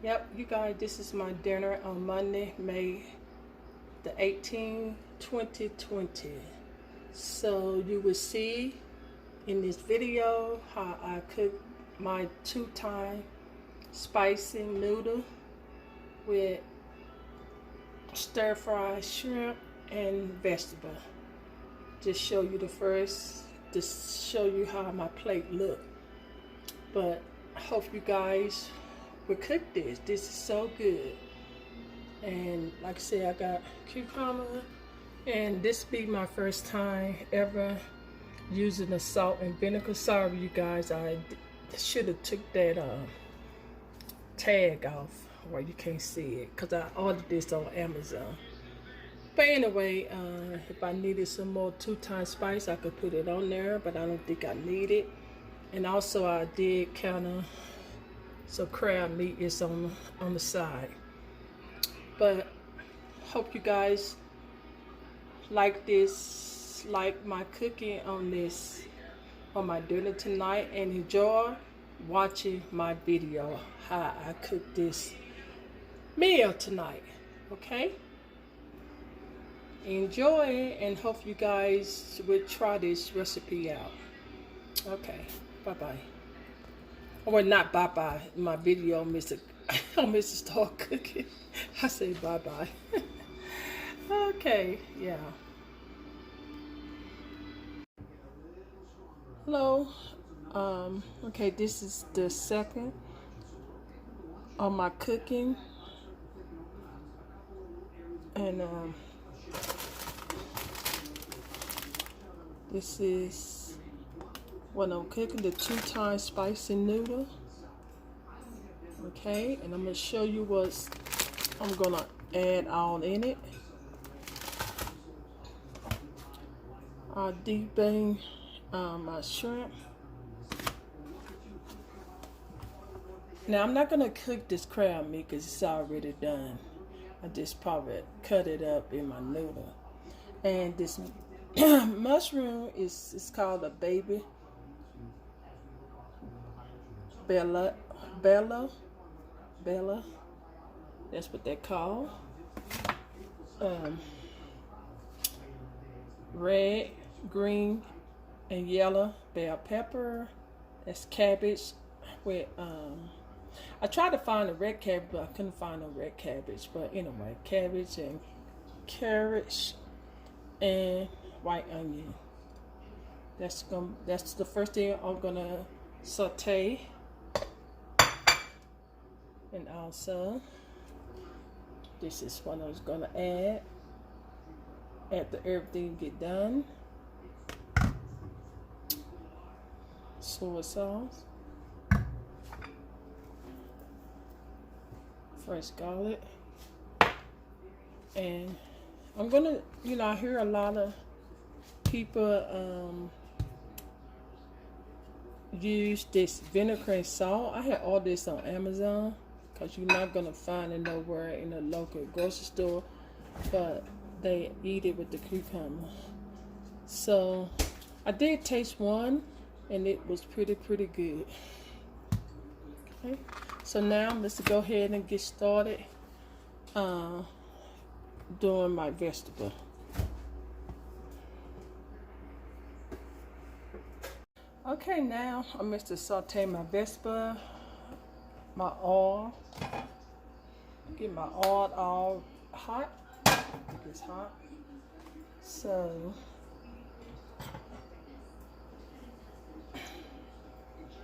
Yep, you guys, this is my dinner on Monday, May the 18th, 2020. So you will see in this video how I cook my two-time spicy noodle with stir-fried shrimp and vegetable. Just show you just show you how my plate look. But I hope you guys will cook this. This is so good. And like I said, I got cucumber, and this be my first time ever using the salt and vinegar. Sorry you guys, I should have took that tag off where you can't see it, because I ordered this on Amazon. But anyway, if I needed some more two-time spice, I could put it on there, but I don't think I need it. And also I did kind of, so crab meat is on the side. But hope you guys like this, like my cooking on my dinner tonight, and enjoy watching my video how I cook this meal tonight. Okay, enjoy, and hope you guys will try this recipe out. Okay, bye bye. Well, not bye bye. My video, Mr. Start Cooking. I say bye bye. Okay, yeah. Hello. Okay, this is the second of my cooking, and this is what I'm cooking, the two-time spicy noodle. Okay, and I'm gonna show you what I'm gonna add all in it. I'll debone my shrimp. Now I'm not gonna cook this crab meat because it's already done. I just probably cut it up in my noodle. And this mushroom is called a baby Bella. That's what they're called. Red, green, and yellow bell pepper. That's cabbage with I tried to find a red cabbage, but I couldn't find no red cabbage. But anyway, cabbage and carrots and white onion. That's the first thing I'm gonna saute. And also, this is what I was gonna add after everything get done. Soy sauce, fresh garlic, and I'm gonna, I hear a lot of people use this vinegar and salt. I had all this on Amazon, because you're not gonna find it nowhere in a local grocery store, but they eat it with the cucumber. So I did taste one, and it was pretty good. Okay, so now let's go ahead and get started doing my vegetable. Okay, now I'm going to saute my vegetable, my oil. Get my oil all hot. It gets hot. So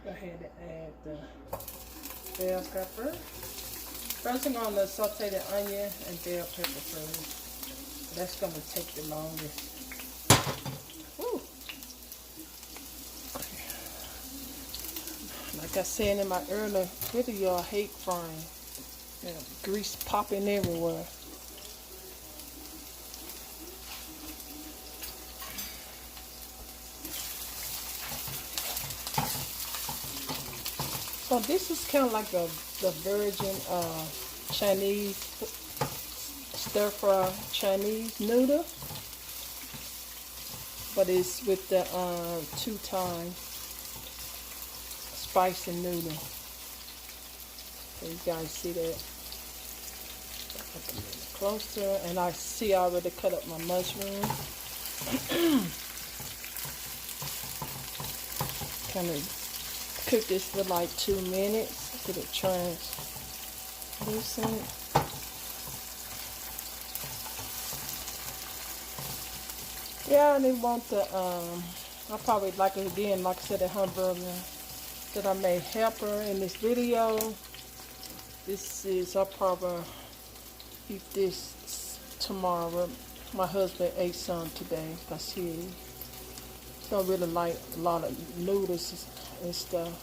go ahead and add the bell pepper. First I'm going to saute the onion and bell pepper first. That's going to take the longest. Woo. Like I said in my earlier video, I hate frying. Grease popping everywhere. So this is kind of like the virgin Chinese stir-fry Chinese noodle, but it's with the two-time spicy noodle. So you guys see that? Put them a little closer, and I see I already cut up my mushroom. Kind of cook this for like 2 minutes to the translucent. Yeah, I didn't want the I probably like it again, like I said, the hamburger that I made helper in this video. This is, I'll probably eat this tomorrow. My husband ate some today because he don't really like a lot of noodles and stuff.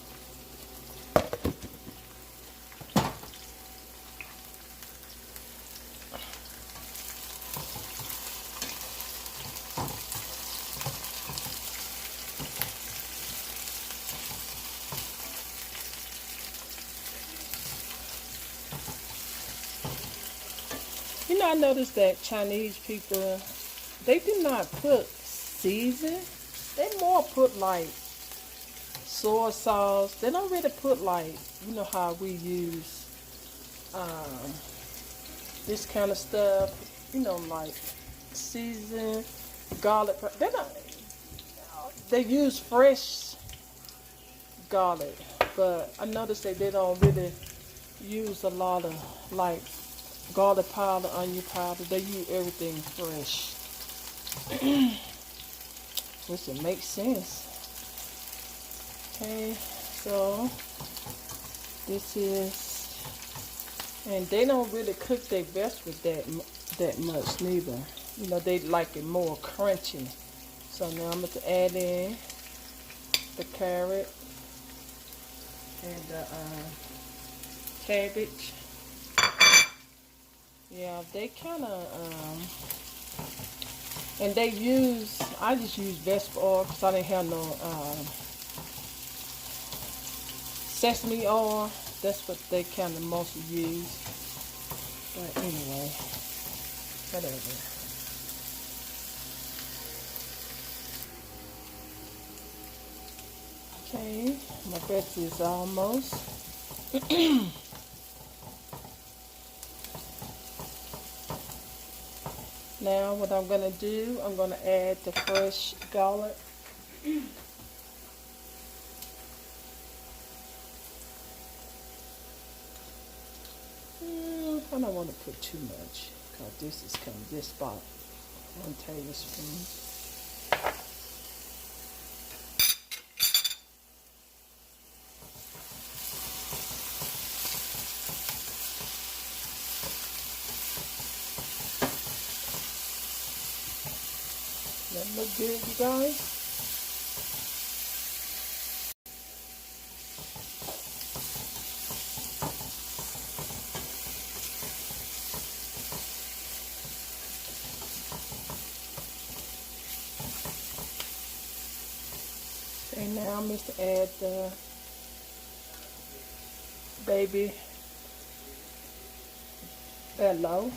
You know, I noticed that Chinese people, they do not put season. They more put like soy sauce. They don't really put like, you know how we use this kind of stuff. You know, like season, garlic. They don't. They use fresh garlic, but I noticed that they don't really use a lot of like garlic powder, onion powder. They use everything fresh. Which it makes sense. Okay, so this is, and they don't really cook their vegetables that much neither. You know, they like it more crunchy. So now I'm going to add in the carrot and the cabbage. Yeah, they kind of, and they use, I just use vegetable oil because I didn't have no sesame oil. That's what they kind of mostly use. But anyway, whatever. Okay, my veggie is almost. Now what I'm going to do, I'm going to add the fresh garlic. I don't want to put too much because this is kind of this about 1 tablespoon. That look good, you guys? Okay, now I'm going to add the baby yellow.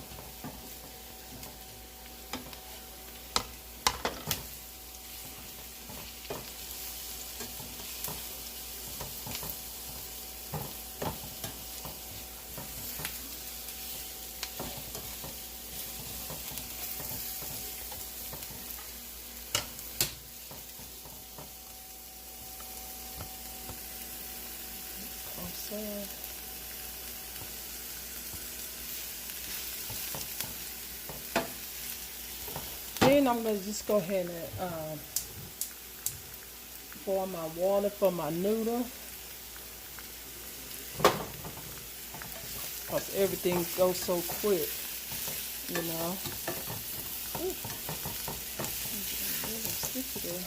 Then I'm going to just go ahead and pour my water for my noodle. Because everything goes so quick, you know. Ooh. Sticky there.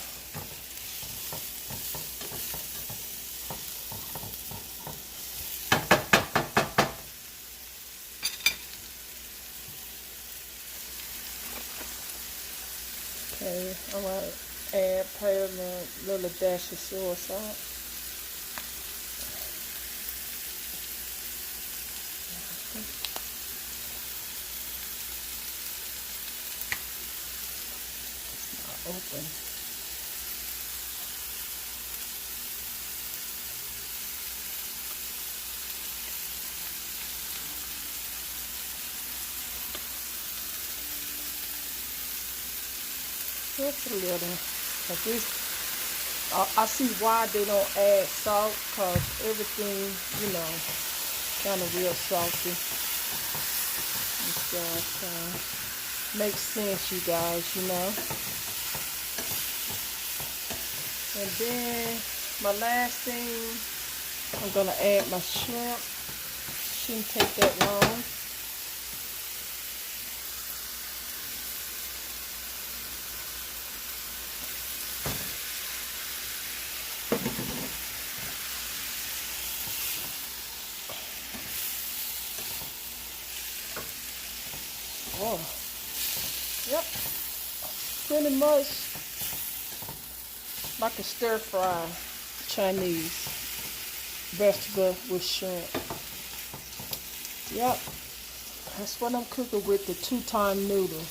Okay, I'm going to add probably a little dash of soy salt. It's not open. Just a little. But this, I see why they don't add salt, because everything, you know, kind of real salty. And stuff. Makes sense, you guys, you know. And then my last thing, I'm gonna add my shrimp. Shouldn't take that long. Oh, yep, pretty much like a stir fry Chinese vegetable with shrimp. Yep, that's what I'm cooking with, the 2-time noodle.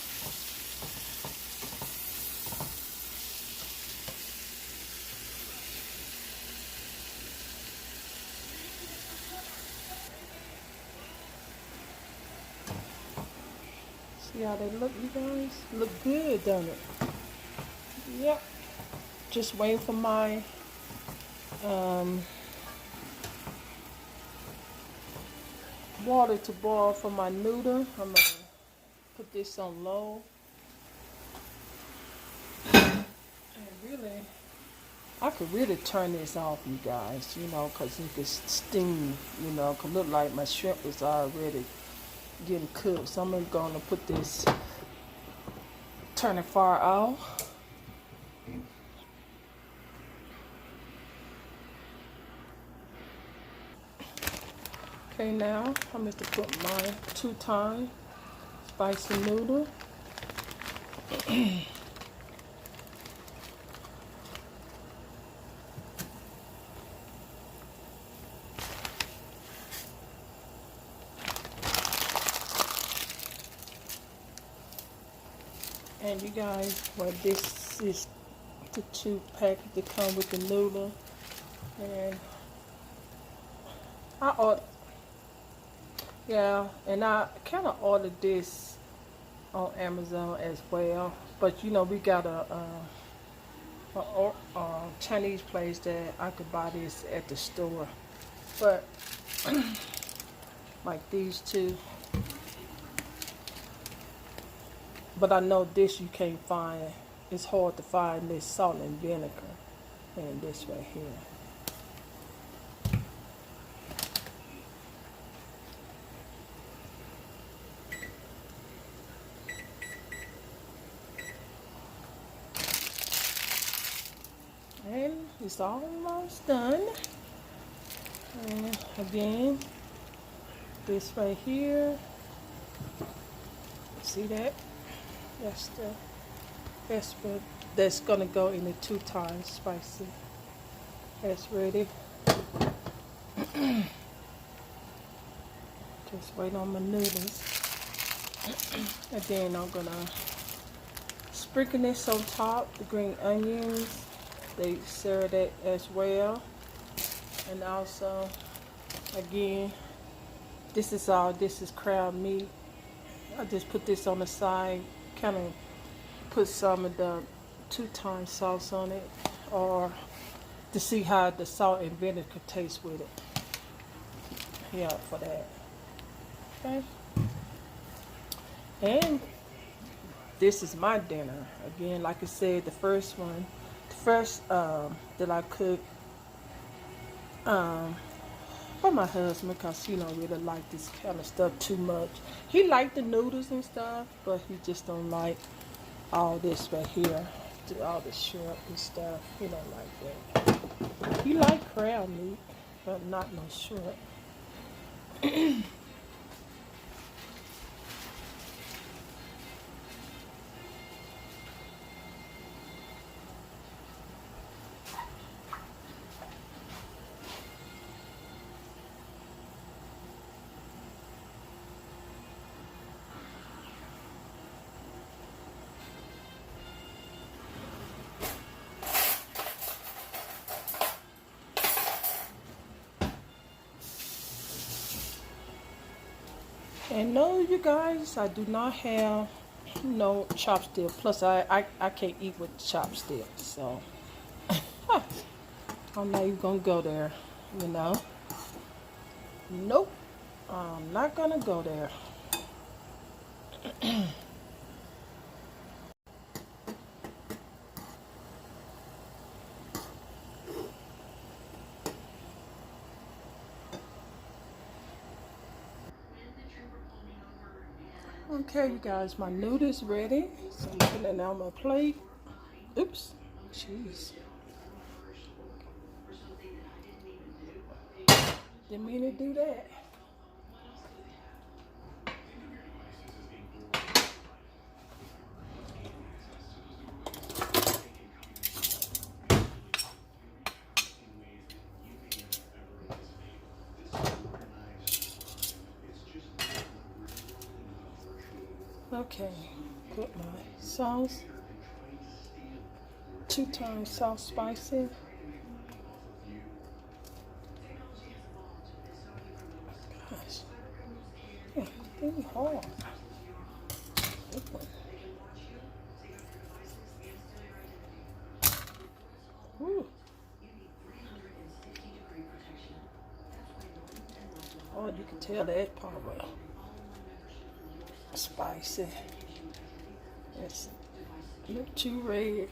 See how they look, you guys? Look good, don't it? Yep. Just waiting for my water to boil for my noodle. I'm gonna put this on low. And really, I could really turn this off, you guys, you know, because you can steam, you know, could look like my shrimp is already getting cooked. So I'm gonna put this, turn the fire off. Okay, now I'm going to put my 2-time spicy noodle. And you guys, well, this is the 2-pack that come with the noodle. And I ordered, yeah, and I kind of ordered this on Amazon as well. But you know, we got a Chinese place that I could buy this at the store. But like these two. But I know this you can't find. It's hard to find this salt and vinegar in this right here. And it's almost done. And again, this right here. See that? That's the vegetable that's gonna go in the 2-time spicy. That's ready. Just wait on my noodles. And then I'm gonna sprinkle this on top, the green onions. They serve that as well. And also, again, this is crab meat. I just put this on the side, kind of put some of the 2-time sauce on it, or to see how the salt and vinegar taste with it. Yeah, for that. Okay. And this is my dinner. Again, like I said, the first that I cooked for my husband, because he don't really like this kind of stuff too much. He liked the noodles and stuff, but he just don't like all this right here, all the shrimp and stuff. He don't like that. He like crab meat, but not no shrimp. And no, you guys, I do not have no chopstick. Plus, I can't eat with chopsticks, so I'm not even gonna go there. You know, nope, I'm not gonna go there. Okay, you guys, my noodles ready. So I'm putting it on my plate. Oops, jeez. Didn't mean to do that. Okay, put my sauce. 2 times salt spicy. Gosh, yeah, really hard. Ooh. Oh, you can tell that part was spicy. It's a little too red.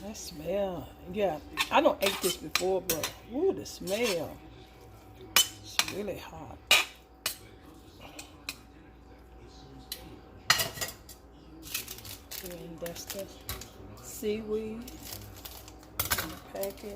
That smell. Yeah, I don't ate this before, but ooh, the smell. It's really hot. And that's the seaweed in the package.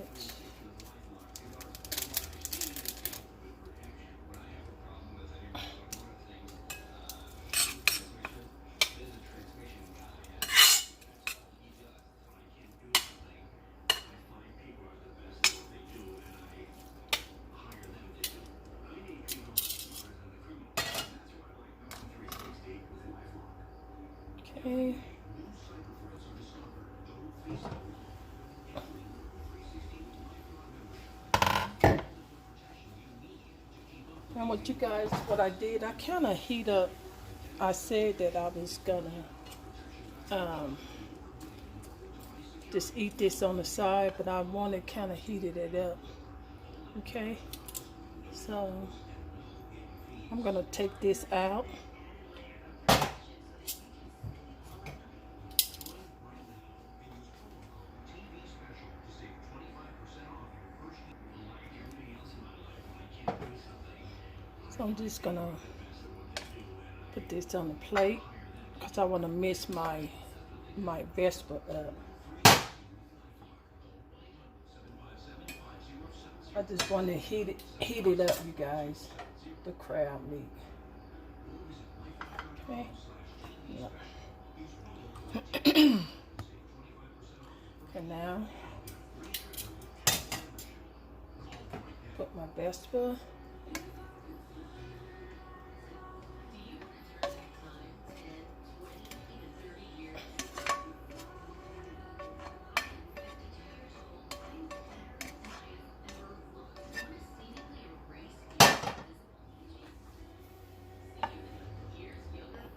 Okay. And what I did, I kind of heat up. I said that I was gonna just eat this on the side, but I wanted kind of heated it up. Okay, so I'm gonna take this out. So I'm just gonna put this on the plate because I want to mix my vegetable up. I just want to heat it up, you guys. The crab meat. Okay. Yeah. And now put my vegetable.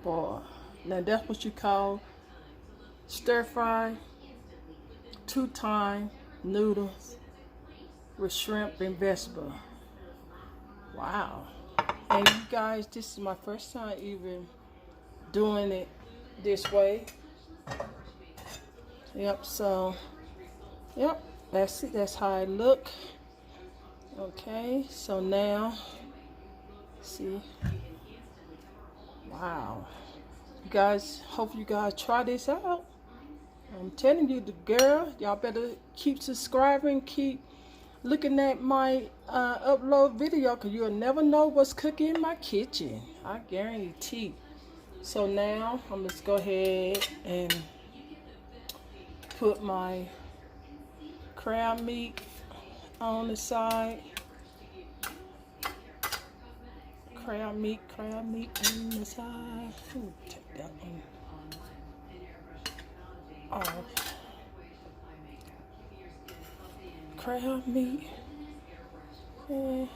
Boy, now that's what you call stir fry 2-time noodles with shrimp and vegetable. Wow. And you guys, this is my first time even doing it this way. Yep, so yep, that's it. That's how it look. Okay, so now see. Wow. You guys, hope you guys try this out. I'm telling you, the girl, y'all better keep subscribing, keep looking at my upload video, because you'll never know what's cooking in my kitchen. I guarantee. So now I'm just go ahead and put my crab meat on the side. Crab meat on the side. Ooh, take that one off. Crab meat. Yeah.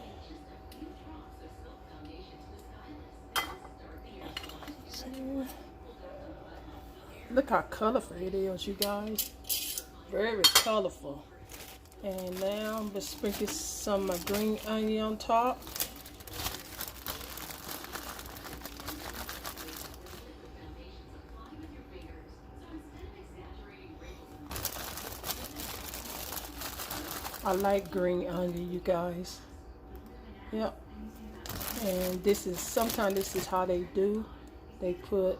Look how colorful it is, you guys. Very colorful. And now I'm gonna sprinkle some green onion on top. I like green onion, you guys. Yep. And this is, sometimes this is how they do. They put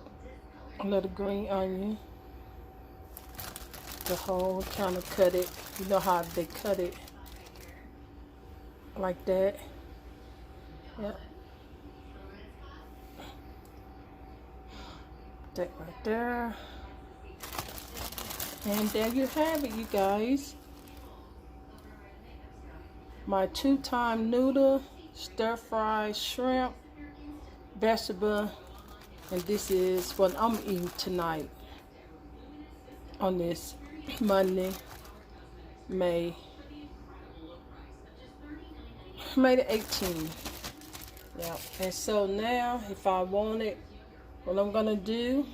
a little green onion. The whole kind of cut it. You know how they cut it like that. Yep. That right there. And there you have it, you guys. My 2-time noodle, stir-fried shrimp, vegetable, and this is what I'm eating tonight on this Monday, May the 18th. Yeah, and so now if I want it, what I'm gonna do,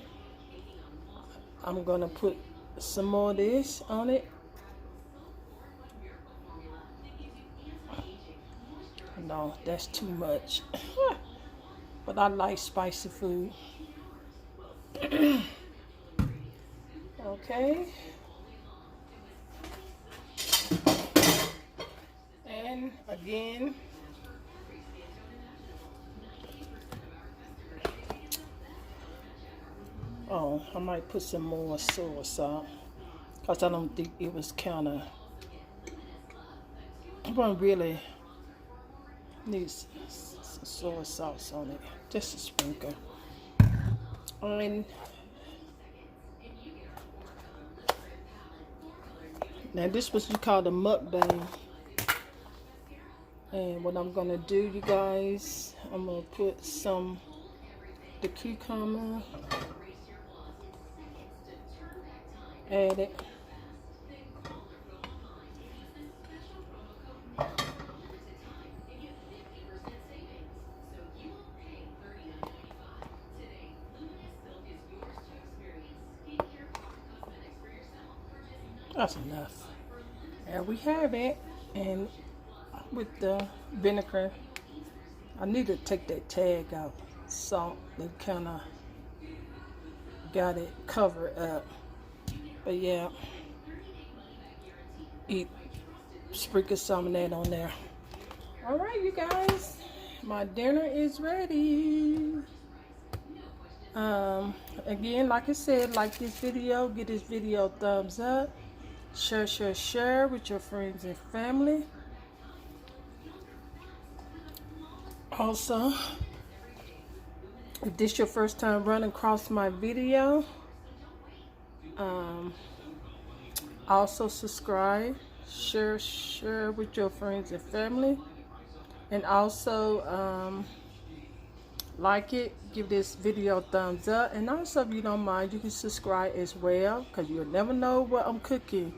I'm gonna put some more of this on it. No, that's too much. But I like spicy food. Okay. And again, oh, I might put some more soy salt, because I don't think it was kind of, I don't really need some soy sauce on it, just a sprinkle. And now this was you call the mukbang. And what I'm gonna do, you guys, I'm gonna put some the cucumber, add it. That's enough. And we have it. And with the vinegar, I need to take that tag out. Salt, they kind of got it covered up. But yeah, sprinkle some of that on there. All right, you guys, my dinner is ready. Again, like I said, like this video, give this video a thumbs up. Share with your friends and family. Also, if this your first time running across my video, also subscribe, share with your friends and family, and also like it, give this video a thumbs up, and also if you don't mind, you can subscribe as well, because you'll never know what I'm cooking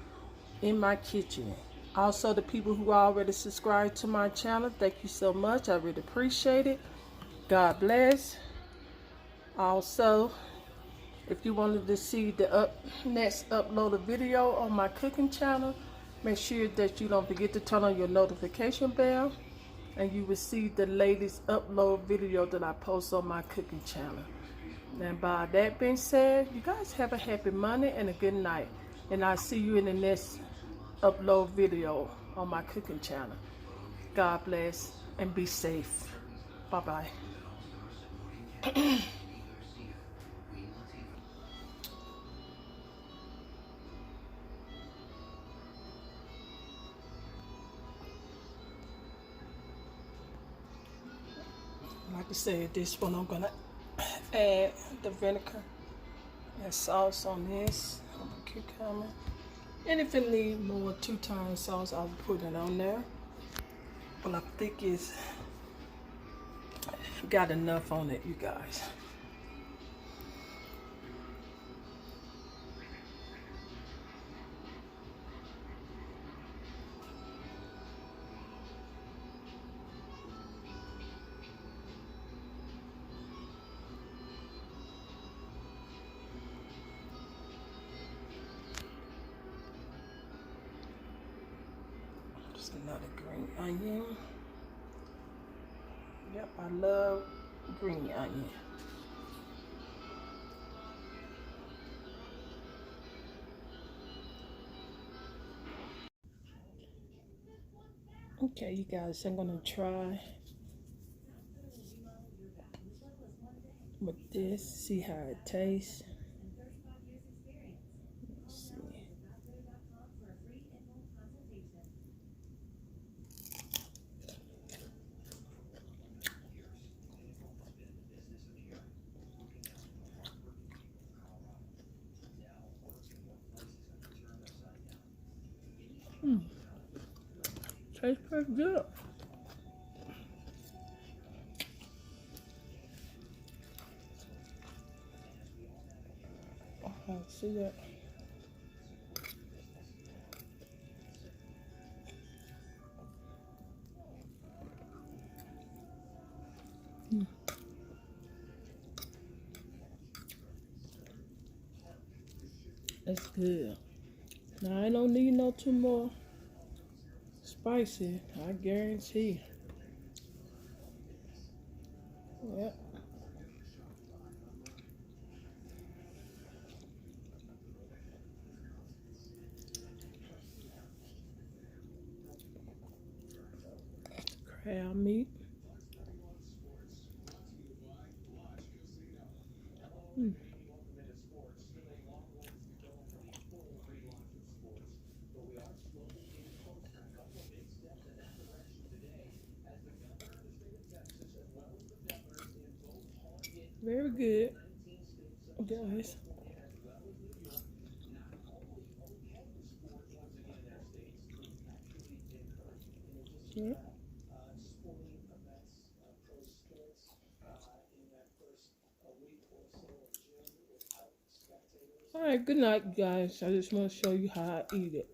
in my kitchen. Also, the people who already subscribed to my channel, thank you so much. I really appreciate it. God bless. Also, if you wanted to see the next uploaded video on my cooking channel, make sure that you don't forget to turn on your notification bell, and you will see the latest upload video that I post on my cooking channel. And by that being said, you guys have a happy Monday and a good night. And I'll see you in the next upload video on my cooking channel. God bless and be safe. Bye-bye. I said, this one I'm gonna add the vinegar and sauce on this, on the cucumber. And if it need more 2 times sauce, I'll put it on there. But I think it's got enough on it, you guys. Just another green onion. Yep, I love green onion. Okay, you guys, I'm gonna try with this, see how it tastes. Let's see. Tastes pretty good. See that? That's good. Now I don't need no 2 more spicy, I guarantee. Yep. Crab meat. Very good, guys. Yeah. All right, good night, guys. I just want to show you how I eat it.